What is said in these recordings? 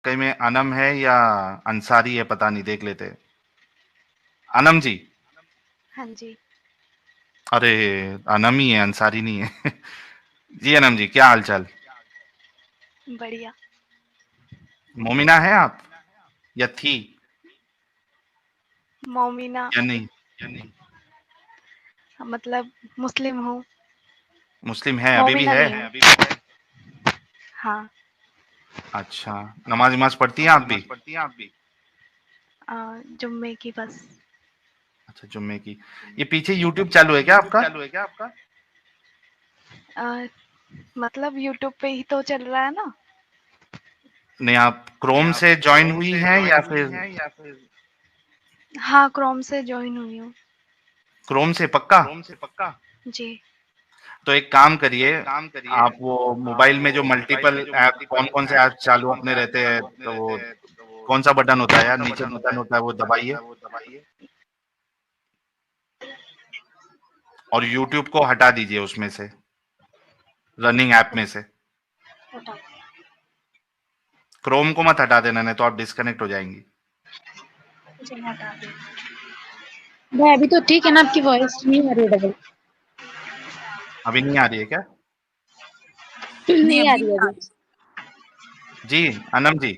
कहीं में अनम है या अंसारी है, पता नहीं, देख लेते। अनम जी। हाँ जी। अरे, अनम ही है, अंसारी नहीं है। जी अनम जी, क्या हाल चाल? बढ़िया। मोमिना है आप, या थी, मोमिना। या नहीं? मतलब मुस्लिम हूँ। मुस्लिम है, अभी भी मोमिना है? नहीं हूँ। हाँ। अच्छा, नमाज नमाज पढ़ती हैं आप भी? जुम्मे की बस। अच्छा, जुम्मे की। ये पीछे यूट्यूब चालू है क्या आपका? आ, मतलब यूट्यूब पे ही तो चल रहा है ना। नहीं, आप क्रोम से ज्वाइन हुई हैं या फिर? हाँ, क्रोम से ज्वाइन हुई हूँ। क्रोम से पक्का? जी। तो एक काम करिए, आप वो मोबाइल में जो मल्टीपल ऐप, कौन कौन से ऐप चालू अपने रहते हैं, तो वो कौन सा बटन होता है यार, नीचे बटन होता है, वो दबाइए और यूट्यूब को हटा दीजिए उसमें से, रनिंग ऐप में से। हटा। क्रोम को मत हटा देना, नहीं तो आप डिस्कनेक्ट हो जाएंगी। जी, हटा दे। भाई अभी तो ठीक है ना, आपकी वॉइस नहीं आ रही है डबल। अभी नहीं आ रही है क्या? नहीं आ रही है अभी। जी अनम जी।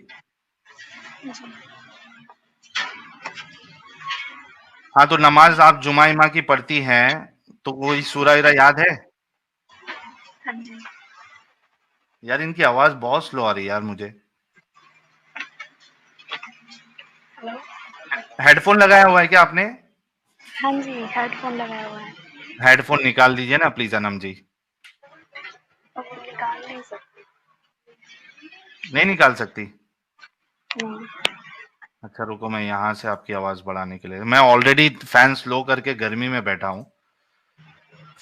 हाँ, तो नमाज आप जुमा इमा की पढ़ती हैं, तो कोई सूरा वीरा याद है? हाँ जी। यार इनकी आवाज बहुत स्लो आ रही है यार मुझे। हेलो। हेडफोन लगाया हुआ है क्या आपने? हाँ जी, हेडफोन लगाया हुआ है। हेडफोन निकाल दीजिए ना प्लीज अनम जी। और वो निकाल नहीं सकती। नहीं निकाल सकती? नहीं। अच्छा रुको, मैं यहाँ से आपकी आवाज बढ़ाने के लिए, मैं ऑलरेडी फैन स्लो करके गर्मी में बैठा हूँ।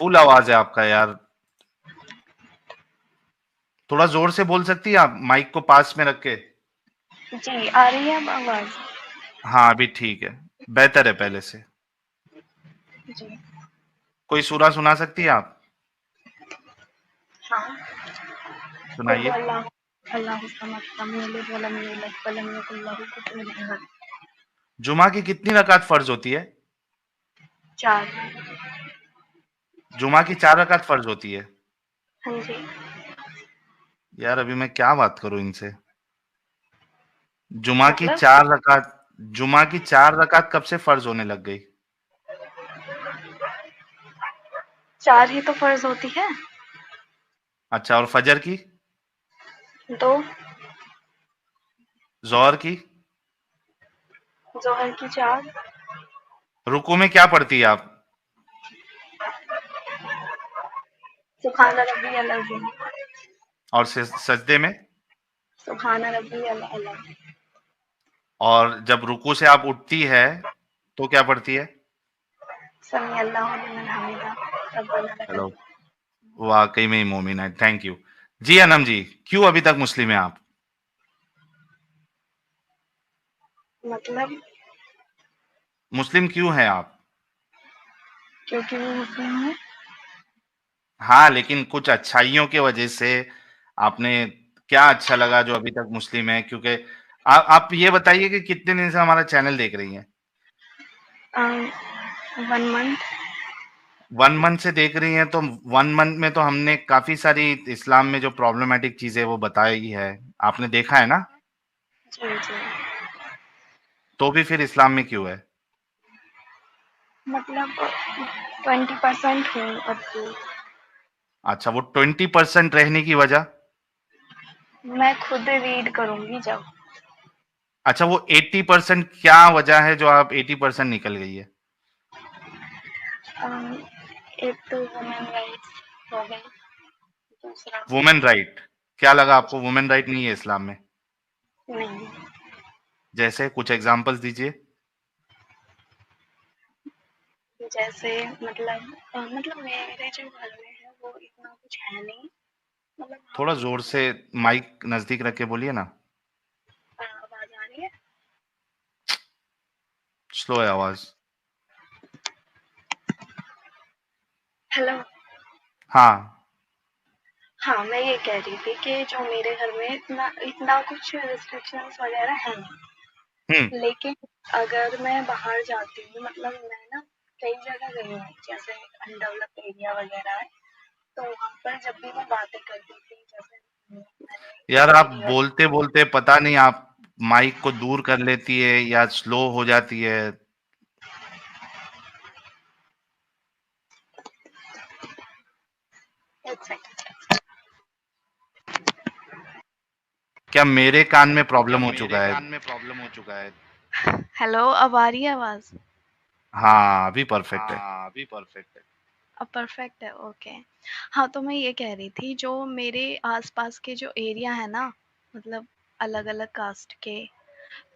फुल आवाज है आपका यार। थोड़ा जोर से बोल सकती है आप, माइक को पास में रख के? जी, आ रही है अब आवाज? हाँ अभी ठीक है, बेहतर है पहले से। जी। कोई सूरा सुना सकती है आप? हाँ। कुल सुनाइए। अल्लाह अल्लाहु समद लम यलिद वलम यूलद वलम यकुल लहू कुफुवन अहद। जुमा की कितनी रकात फर्ज होती है? 4। जुमा की 4 रकात फर्ज होती है? हाँ जी। यार अभी मैं क्या बात करूं इनसे। जुमा की मतलब 4 रकात, जुमा की 4 रकात कब से फर्ज होने लग गई? 4 ही तो फर्ज होती है। अच्छा, और फजर की? 2। जोहर की? जोहर की 4। रुकू में क्या पढ़ती है आप? सुब्हान रब्बियल अज़ीम। और सजदे में? सुब्हान रब्बियल अला। और जब रुकू से आप उठती है तो क्या पढ़ती है? समी अल्लाहु लिमन हमिदा। रब्बना लकल। हेलो। वाकई में ही मोमिन है, थैंक यू। जी अनम जी, क्यों अभी तक मुस्लिम है आप? मतलब मुस्लिम क्यों हैं आप? क्योंकि वो मुस्लिम है। हाँ, लेकिन कुछ अच्छाइयों की वजह से आपने, क्या अच्छा लगा जो अभी तक मुस्लिम है? क्योंकि आप ये बताइए कि कितने दिन से हमारा चैनल देख रही हैं? 1 मंथ। 1 मंथ से देख रही हैं, तो 1 मंथ में तो हमने काफी सारी इस्लाम में जो प्रॉब्लमेटिक चीजें वो बताई है, आपने देखा है ना? जी, जी। तो भी फिर इस्लाम में क्यों है? मतलब 20% हूँ अब तो। अच्छा, वो 20% रहने की वजह? मैं खुद रीड करूँगी जब। अच्छा, वो 80% क्या वजह है जो आप 80% निकल गई है? एक तो वुमेन राइट्स हो गई। दूसरा वुमेन राइट? क्या लगा आपको वुमेन राइट नहीं है इस्लाम में? नहीं। जैसे कुछ एग्जांपल्स दीजिए। जैसे मतलब मेरे जो घर में है वो इतना कुछ है नहीं। मतलब थोड़ा हाँ। जोर से माइक नजदीक रख के बोलिए ना। आवाज आ रही है? स्लो है आवाज। हेलो। हाँ। हाँ, मैं ये कह रही थी कि जो मेरे घर में इतना इतना कुछ रिस्ट्रिक्शंस वगैरह है नहीं। हुँ। लेकिन अगर मैं बाहर जाती हूँ, मतलब मैं ना कई जगह गई हूँ, जैसे अनडेवलप्ड एरिया वगैरह है, तो वहाँ पर जब भी मैं बातें करती थी, जैसे मैंने यार आप स्टडी वगैरह बोलते-बोलते पता नहीं आप माइक को दूर कर लेती है या स्लो हो जाती है। एक सेकंड। क्या मेरे कान में क्या प्रॉब्लम हो मेरे चुका है? कान में प्रॉब्लम हो चुका है? हेलो, अब आ रही है आवाज़? हाँ, अभी परफेक्ट है। हाँ, अभी परफेक्ट है। अब परफेक्ट है, ओके। हाँ, तो मैं ये कह रही थी, जो मेरे आस-पास के जो एरिया है ना, मतलब अलग-अलग कास्ट के,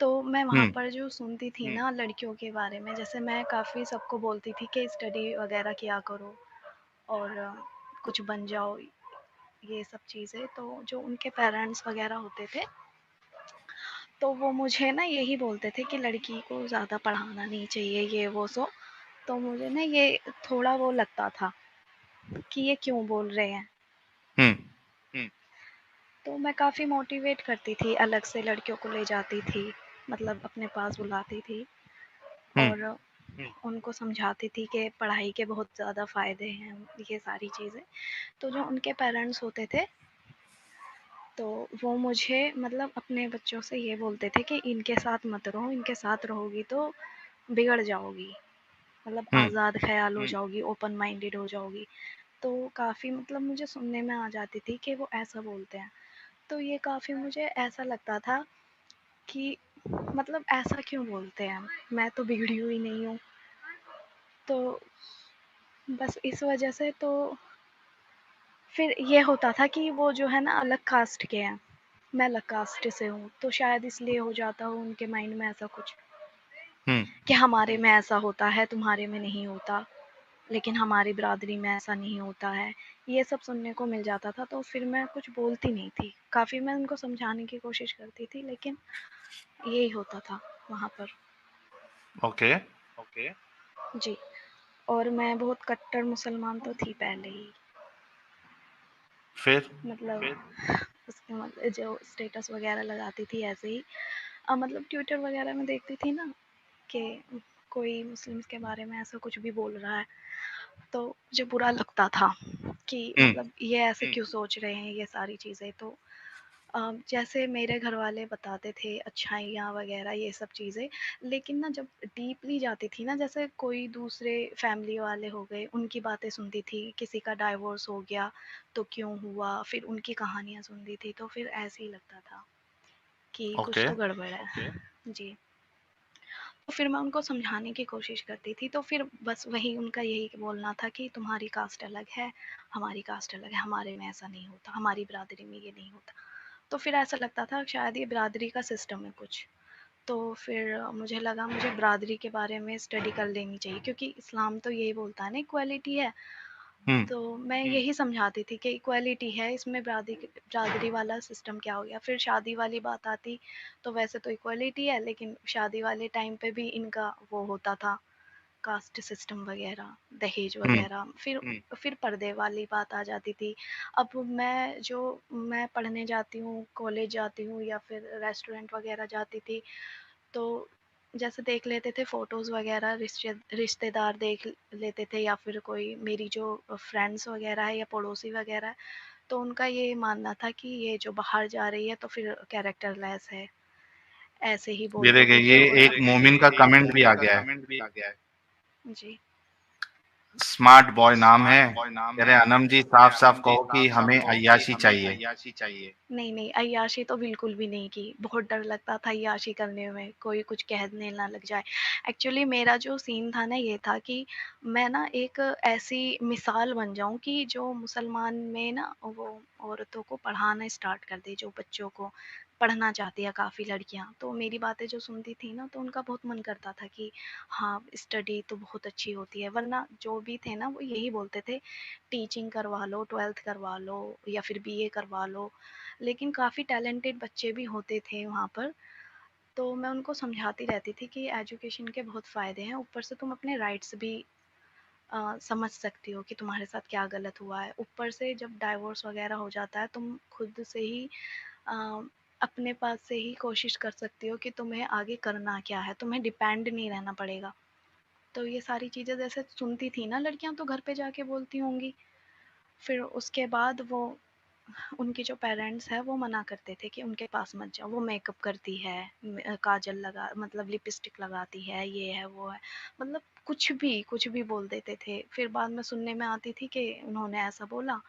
तो मैं हुँ, वहाँ पर जो सुनती थी ना लड़कियों के बारे में, जैसे मैं काफ़ी सबको बोलती थी कि स्टडी वगैरह किया करो और कुछ बन जाओ, ये सब चीज़ें। तो जो उनके पेरेंट्स वगैरह होते थे, तो वो मुझे ना यही बोलते थे कि लड़की को ज़्यादा पढ़ाना नहीं चाहिए, ये वो सो। तो मुझे ना ये थोड़ा वो लगता था कि ये क्यों बोल रहे हैं। हुँ, हुँ। तो मैं काफ़ी मोटिवेट करती थी, अलग से लड़कियों को ले जाती थी, मतलब अपने पास बुलाती थी हुँ, और उनको समझाती थी कि पढ़ाई के बहुत ज़्यादा फ़ायदे हैं, ये सारी चीज़ें। तो जो उनके पेरेंट्स होते थे, तो वो मुझे मतलब अपने बच्चों से ये बोलते थे कि इनके साथ मत रहो, इनके साथ रहोगी तो बिगड़ जाओगी, मतलब हुँ, आज़ाद ख़्याल हो जाओगी, ओपन माइंडेड हो जाओगी। तो काफ़ी मतलब मुझे सुनने में आ जाती थी कि वो ऐसा बोलते हैं। तो ये काफ़ी मुझे ऐसा लगता था कि मतलब ऐसा क्यों बोलते हैं? मैं तो बिगड़ी हुई नहीं हूँ। तो बस इस वजह से तो फिर ये होता था कि वो जो है ना अलग कास्ट के हैं, मैं अलग कास्ट से हूँ, तो शायद इसलिए हो जाता हो उनके माइंड में ऐसा कुछ हुँ, कि हमारे में ऐसा होता है, तुम्हारे में नहीं होता, लेकिन हमारी बिरादरी में ऐसा नहीं होता है। ये सब सुनने को मिल जाता था, तो फिर मैं कुछ बोलती नहीं थी। काफ़ी मैं उनको समझाने की कोशिश करती थी, लेकिन यही होता था वहाँ पर। ओके। ओके। जी, और मैं बहुत कट्टर मुसलमान तो थी पहले ही। फिर? मतलब उसके जो स्टेटस वगैरह लगाती थी ऐसे ही। मतलब ट्विटर वगैरह में देखती थी ना कि कोई मुस्लिम्स के बारे में ऐसा कुछ भी बोल रहा है, तो मुझे बुरा लगता था कि हुँ, मतलब ये ऐसे क्यों सोच रहे हैं ये सारी चीज़ें। तो जैसे मेरे घर वाले बताते थे अच्छाइयाँ वगैरह ये सब चीज़ें, लेकिन ना जब डीपली जाती थी ना, जैसे कोई दूसरे फैमिली वाले हो गए, उनकी बातें सुनती थी, किसी का डाइवोर्स हो गया तो क्यों हुआ, फिर उनकी कहानियाँ सुनती थी, तो फिर ऐसे ही लगता था कि कुछ ओके। तो गड़बड़ है। जी। तो फिर मैं उनको समझाने की कोशिश करती थी, तो फिर बस वही उनका यही बोलना था कि तुम्हारी कास्ट अलग है, हमारी कास्ट अलग है, हमारे में ऐसा नहीं होता, हमारी बिरादरी में ये नहीं होता। तो फिर ऐसा लगता था शायद ये बिरादरी का सिस्टम है कुछ। तो फिर मुझे लगा मुझे बिरादरी के बारे में स्टडी कर लेनी चाहिए, क्योंकि इस्लाम तो यही बोलता है ना इक्वालिटी है। हुँ, तो मैं यही समझाती थी कि इक्वालिटी है, इसमें बिरादरी वाला सिस्टम क्या हो गया। फिर शादी वाली बात आती, तो वैसे तो इक्वालिटी है, लेकिन शादी वाले टाइम पे भी इनका वो होता था, कास्ट सिस्टम वगैरह, दहेज हुँ, वगैरह। फिर पर्दे वाली बात आ जाती थी। अब मैं पढ़ने जाती हूँ, कॉलेज जाती हूँ या फिर रेस्टोरेंट वगैरह जाती थी, तो जैसे देख लेते थे फ़ोटोज़ वगैरह, रिश्तेदार देख लेते थे या फिर कोई मेरी जो फ्रेंड्स वगैरह है या पड़ोसी वगैरह है, तो उनका ये मानना था कि ये जो बाहर जा रही है तो फिर कैरेक्टर लेस है, ऐसे ही ये बोलते देखिए थे। ये फिर एक मोमिन का कमेंट भी आ गया है। आ गया है। जी। स्मार्ट बॉय नाम है। कह रहे अनम जी साफ-साफ कहो कि हमें अय्याशी चाहिए। अय्याशी चाहिए। नहीं, नहीं, अय्याशी तो बिल्कुल भी नहीं की। बहुत डर लगता था अय्याशी करने में, कोई कुछ कहने ना लग जाए। एक्चुअली मेरा जो सीन था ना ये था कि मैं ना एक ऐसी मिसाल बन जाऊँ कि जो मुसलमान में ना वो औरतों को पढ़ाना स्टार्ट कर दे, जो बच्चों को पढ़ना चाहती है काफ़ी लड़कियाँ। तो मेरी बातें जो सुनती थी ना, तो उनका बहुत मन करता था कि हाँ, स्टडी तो बहुत अच्छी होती है। वरना जो भी थे ना वो यही बोलते थे, टीचिंग करवा लो, 12th करवा लो या फिर बीए करवा लो। लेकिन काफ़ी टैलेंटेड बच्चे भी होते थे वहाँ पर, तो मैं उनको समझाती रहती थी कि एजुकेशन के बहुत फ़ायदे हैं, ऊपर से तुम अपने राइट्स भी समझ सकती हो कि तुम्हारे साथ क्या गलत हुआ है। ऊपर से जब डाइवोर्स वगैरह हो जाता है, तुम खुद से ही अ, अपने पास से ही कोशिश कर सकती हो कि तुम्हें आगे करना क्या है, तुम्हें डिपेंड नहीं रहना पड़ेगा। तो ये सारी चीज़ें जैसे सुनती थी ना लड़कियाँ, तो घर पे जाके बोलती होंगी। फिर उसके बाद वो उनके जो पेरेंट्स हैं वो मना करते थे कि उनके पास मत जाओ, वो मेकअप करती है, काजल लगा मतलब लिपस्टिक लगाती है, ये है वो है, मतलब कुछ भी बोल देते थे। फिर बाद में सुनने में आती थी कि उन्होंने ऐसा बोला,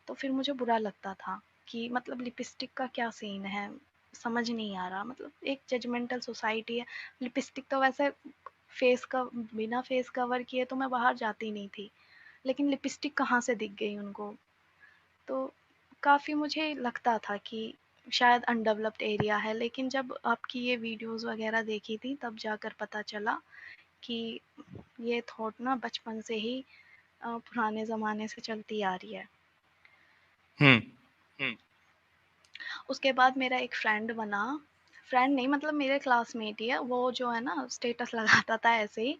तो फिर मुझे बुरा लगता था कि मतलब लिपस्टिक का क्या सीन है, समझ नहीं आ रहा। मतलब एक जजमेंटल सोसाइटी है। लिपस्टिक तो वैसे फेस का बिना फेस कवर किए तो मैं बाहर जाती नहीं थी, लेकिन लिपस्टिक कहाँ से दिख गई उनको। तो काफ़ी मुझे लगता था कि शायद अनडेवलप्ड एरिया है, लेकिन जब आपकी ये वीडियोस वगैरह देखी थी तब जाकर पता चला कि ये थॉट ना बचपन से ही पुराने ज़माने से चलती आ रही है। हुँ। उसके बाद मेरा एक फ्रेंड बना, फ्रेंड नहीं मतलब मेरे क्लासमेट ही है, वो जो है ना स्टेटस लगाता था ऐसे ही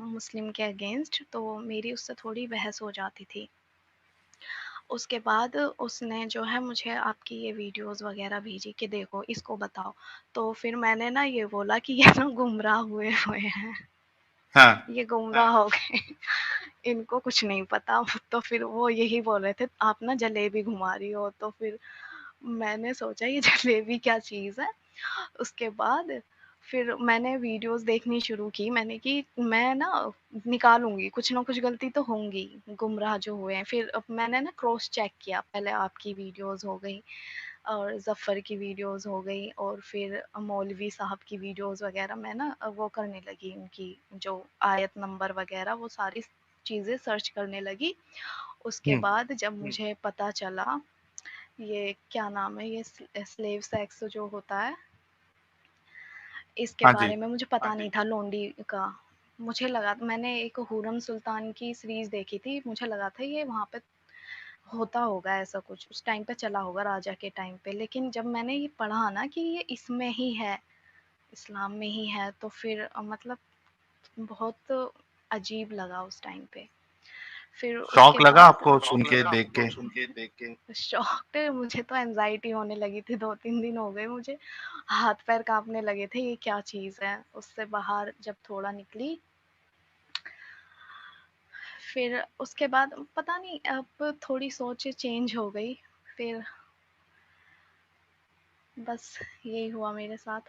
मुस्लिम के अगेंस्ट, तो मेरी उससे थोड़ी बहस हो जाती थी। उसके बाद उसने जो है मुझे आपकी ये वीडियोस वगैरह भेजी कि देखो इसको बताओ। तो फिर मैंने ना ये बोला कि ये ना गुमराह हुए हुए हैं, हाँ। ये गुमराह हो गए। इनको कुछ नहीं पता। तो फिर वो यही बोल रहे थे आप ना जलेबी घुमा रही हो। तो फिर मैंने सोचा ये जलेबी क्या चीज़ है। उसके बाद फिर मैंने वीडियोस देखनी शुरू की। मैंने कि मैं ना निकालूँगी, कुछ ना कुछ गलती तो होंगी, गुमराह जो हुए हैं। फिर अब मैंने ना क्रॉस चेक किया, पहले आपकी वीडियोस हो गई और ज़फ़र की वीडियोस हो गई और फिर मौलवी साहब की वीडियोस वग़ैरह मैं ना वो करने लगी, उनकी जो आयत नंबर वग़ैरह वो सारी चीज़ें सर्च करने लगी। उसके हुँ। बाद जब मुझे पता चला ये क्या नाम है, ये स्लेव सेक्स जो होता है, इसके हाँ बारे जी। में मुझे पता नहीं था लोंडी का। मुझे लगा मैंने एक हुरम सुल्तान की सीरीज़ देखी थी, मुझे लगा था ये वहाँ पे होता होगा ऐसा कुछ, उस टाइम पे चला होगा राजा के टाइम पे। लेकिन जब मैंने ये पढ़ा ना कि ये इसमें ही है, इस्लाम में ही है, तो फिर मतलब बहुत अजीब लगा उस टाइम पे। फिर शॉक उसके लगा बाद आपको सुन के, देख के? शॉक्ड, मुझे तो एंग्ज़ायटी होने लगी थी, 2-3 दिन हो गए मुझे, हाथ-पैर काँपने लगे थे, ये क्या चीज़ है? उससे बाहर जब थोड़ा निकली, फिर उसके बाद पता नहीं अब थोड़ी सोच चेंज हो गई, फिर बस यही हुआ मेरे साथ।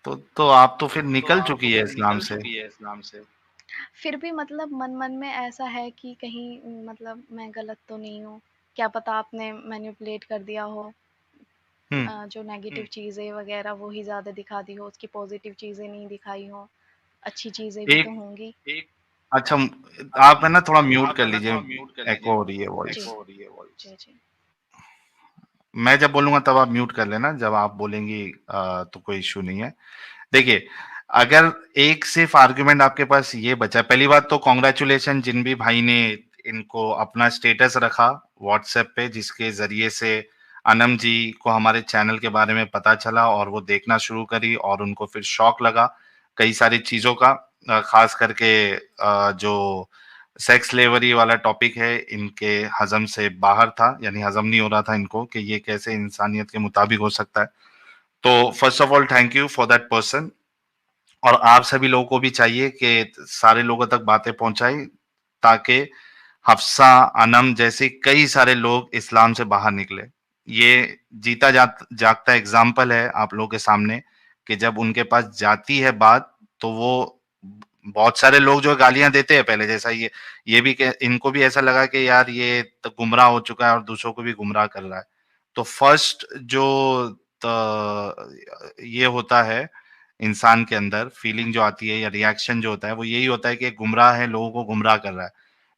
तो आप तो फिर निकल चुकी है इस्लाम से। फिर भी मतलब मन-मन में ऐसा है कि कहीं मतलब मैं गलत तो नहीं हूँ, क्या पता आपने मैनिपुलेट कर दिया हो। हुँ। जो नेगेटिव चीज़ें वगैरह वो ही ज़्यादा दिखा दी हो, उसकी पॉज़िटिव चीज़ें नहीं दिखाई हों, अच्छी चीज़ें भी तो एक होंगी। अच्छा, आप है ना थोड़ा म्यूट कर लीजिए, एको हो रही है जी। वॉइस। जी, जी। मैं जब बोलूँगा तब आप म्यूट कर लेना, जब आप बोलेंगी तो कोई इश्यू नहीं है। देखिए, अगर एक सिर्फ़ आर्गुमेंट आपके पास ये बचा, पहली बात तो कांग्रेचुलेशन जिन भी भाई ने इनको अपना स्टेटस रखा व्हाट्सएप पे, जिसके ज़रिए से अनम जी को हमारे चैनल के बारे में पता चला और वो देखना शुरू करी और उनको फिर शॉक लगा कई सारी चीज़ों का, ख़ास करके जो सेक्स स्लेवरी वाला टॉपिक है, इनके हज़म से बाहर था, यानी हज़म नहीं हो रहा था इनको कि ये कैसे इंसानियत के मुताबिक हो सकता है। तो first of all thank you for that person. और आप सभी लोगों को भी चाहिए कि सारे लोगों तक बातें पहुंचाएं, ताकि हफ्सा, अनम जैसे कई सारे लोग इस्लाम से बाहर निकले। ये जीता जागता एग्जाम्पल है आप लोगों के सामने कि जब उनके पास जाती है बात, तो वो बहुत सारे लोग जो गालियां देते हैं पहले जैसा, ये भी इनको भी ऐसा लगा कि यार ये तो गुमराह हो चुका है और दूसरों को भी गुमराह कर रहा है। तो फर्स्ट जो ये होता है इंसान के अंदर फीलिंग जो आती है या रिएक्शन जो होता है, वो यही होता है कि गुमराह है, लोगों को गुमराह कर रहा है।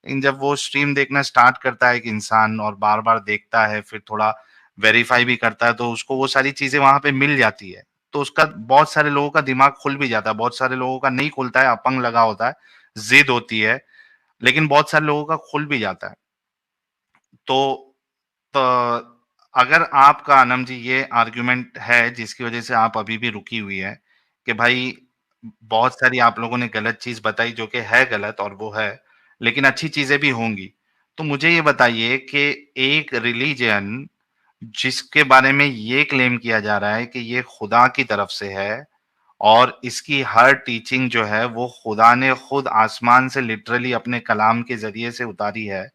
लेकिन जब वो स्ट्रीम देखना स्टार्ट करता है एक इंसान और बार-बार देखता है, फिर थोड़ा वेरीफाई भी करता है, तो उसको वो सारी चीज़ें वहाँ पे मिल जाती है। तो उसका बहुत सारे लोगों का दिमाग खुल भी जाता है, बहुत सारे लोगों का नहीं खुलता है, अपंग लगा होता है, ज़िद होती है, लेकिन बहुत सारे लोगों का खुल भी जाता है। तो प अगर आपका आनंद जी ये आर्गुमेंट है जिसकी वज़ह से आप अभी भी रुकी हुई हैं, कि भाई बहुत सारी आप लोगों ने गलत चीज़ बताई जो कि है गलत और वो है। लेकिन अच्छी चीजें भी होंगी। तो मुझे ये बताइए कि एक रिलीजन जिसके बारे में ये क्लेम किया जा रहा है कि ये खुदा की तरफ से है और इसकी हर टीचिंग जो है वो खुदा ने खुद आसमान से लिटरली अपने कलाम के जरिए से उतारी है,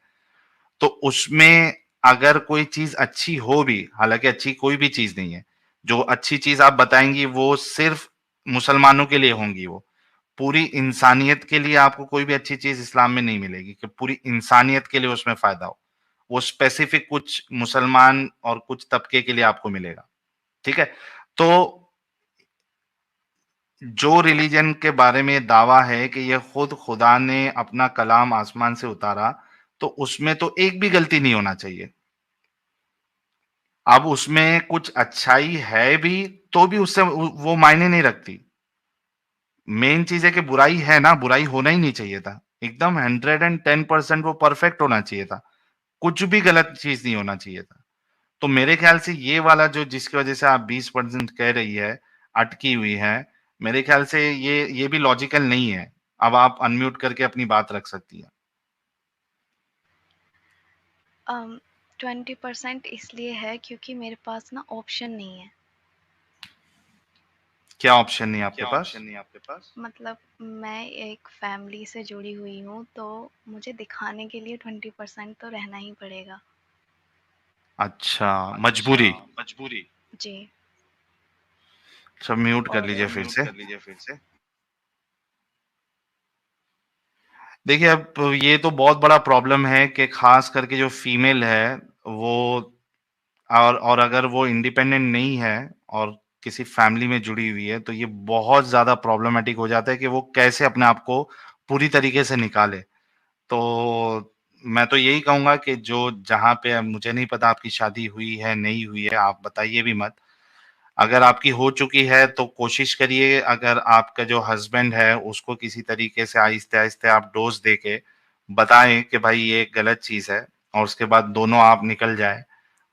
तो उसमें अगर कोई चीज अच्छी हो भी, हालांकि अच्छी कोई भी चीज नहीं है, जो अच्छी चीज आप बताएंगी वो सिर्फ मुसलमानों के लिए होंगी, वो पूरी इंसानियत के लिए आपको कोई भी अच्छी चीज इस्लाम में नहीं मिलेगी कि पूरी इंसानियत के लिए उसमें फायदा हो। वो स्पेसिफिक कुछ मुसलमान और कुछ तबके के लिए आपको मिलेगा। ठीक है। तो जो रिलीजन के बारे में दावा है कि ये खुद खुदा ने अपना कलाम आसमान से उतारा, तो उसमें तो एक भी गलती नहीं होना चाहिए। अब उसमें कुछ अच्छाई है भी तो भी उससे वो मायने नहीं रखती। मेन चीज है कि बुराई है ना, बुराई होना ही नहीं चाहिए था। एकदम 110% वो परफेक्ट होना चाहिए था। कुछ भी गलत चीज नहीं होना चाहिए था। तो मेरे ख्याल से ये वाला जो जिसकी वजह से आप 20% कह रही है, अटकी हुई है, मेरे ख्याल से ये भी लॉजिकल नहीं है। अब आप अनम्यूट करके अपनी बात रख सकती हैं। 20% इसलिए है क्योंकि मेरे पास ना ऑप्शन नहीं है। क्या ऑप्शन नहीं है आपके पास? मतलब मैं एक फैमिली से जुड़ी हुई हूँ, तो मुझे दिखाने के लिए 20% तो रहना ही पड़ेगा। अच्छा, मजबूरी। जी। सब म्यूट कर और लीजिए फिर से। देखिए, अब ये तो बहुत बड़ा प्रॉब्लम है कि खास करके जो फीमेल है वो, और अगर वो इंडिपेंडेंट नहीं है और किसी फैमिली में जुड़ी हुई है, तो ये बहुत ज्यादा प्रॉब्लमेटिक हो जाता है कि वो कैसे अपने आप को पूरी तरीके से निकाले। तो मैं तो यही कहूंगा कि जो जहाँ पे, मुझे नहीं पता आपकी शादी हुई है नहीं हुई है, आप बताइए भी मत। अगर आपकी हो चुकी है तो कोशिश करिए, अगर आपका जो हस्बैंड है उसको किसी तरीके से आहिस्ते आहिस्ते आप डोज दे के बताएं कि भाई ये गलत चीज है, और उसके बाद दोनों आप निकल जाए।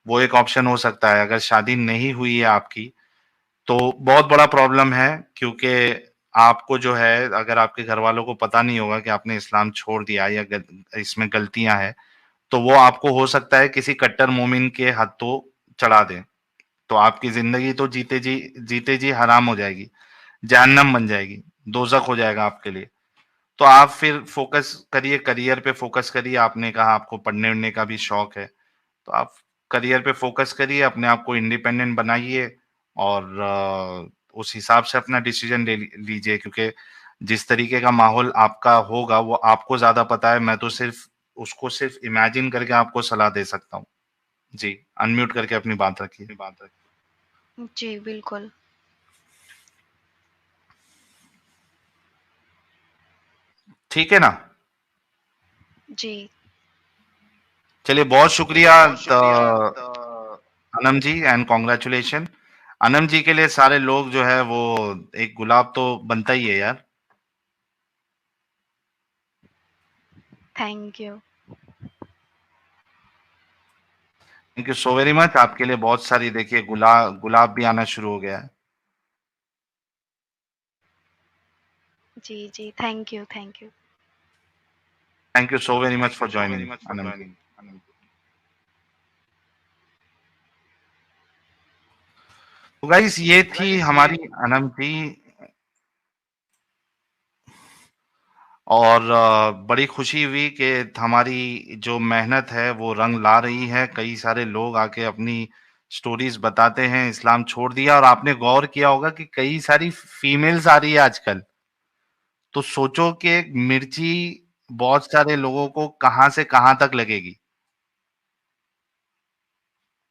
वो एक ऑप्शन हो सकता है। अगर शादी नहीं हुई है आपकी तो बहुत बड़ा प्रॉब्लम है, क्योंकि आपको जो है, अगर आपके घर वालों को पता नहीं होगा कि आपने इस्लाम छोड़ दिया या इसमें गलतियां हैं, तो वो आपको हो सकता है किसी कट्टर मोमिन के हाथों चढ़ा दें। तो आपकी जिंदगी तो जीते जी हराम हो जाएगी, जहन्नम बन जाएगी, दोजख हो जाएगा आपके लिए। तो आप फिर फोकस करिए, करियर पे फोकस करिए। आपने कहा आपको पढ़ने उढ़ने का भी शौक है, तो आप करियर पे फोकस करिए, अपने आप को इंडिपेंडेंट बनाइए, और उस हिसाब से अपना डिसीजन ले लीजिए, क्योंकि जिस तरीके का माहौल आपका होगा वो आपको ज्यादा पता है। मैं तो सिर्फ उसको सिर्फ इमेजिन करके आपको सलाह दे सकता हूँ। जी, अनम्यूट करके अपनी बात रखिए। जी, बिल्कुल। ठीक है ना? जी। चलिए, बहुत शुक्रिया अनम जी, एंड कॉन्ग्रेचुलेशन। अनम जी के लिए सारे लोग जो है वो एक गुलाब तो बनता ही है यार। Thank you. Thank you so very much. आपके लिए बहुत सारी, देखिए, गुलाब भी आना शुरू हो गया है। जी, जी, thank you, thank you. Thank you so very much for joining Anam ji. तो गाइस, ये थी हमारी अनम जी, और बड़ी खुशी हुई कि हमारी जो मेहनत है वो रंग ला रही है। कई सारे लोग आके अपनी स्टोरीज बताते हैं, इस्लाम छोड़ दिया, और आपने गौर किया होगा कि कई सारी फीमेल्स आ रही है आजकल। तो सोचो कि मिर्ची बहुत सारे लोगों को कहां से कहां तक लगेगी।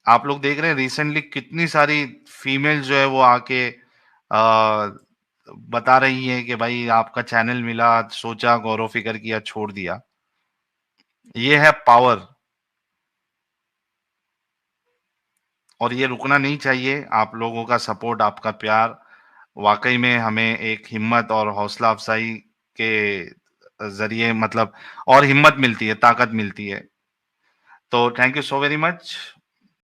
आप लोग देख रहे हैं रिसेंटली कितनी सारी फीमेल जो है वो आके बता रही है कि भाई आपका चैनल मिला, सोचा, गौर फिक्र किया, छोड़ दिया। ये है पावर, और ये रुकना नहीं चाहिए। आप लोगों का सपोर्ट, आपका प्यार वाकई में हमें एक हिम्मत और हौसला अफजाई के जरिए, मतलब, और हिम्मत मिलती है, ताकत मिलती है। तो thank you so very much.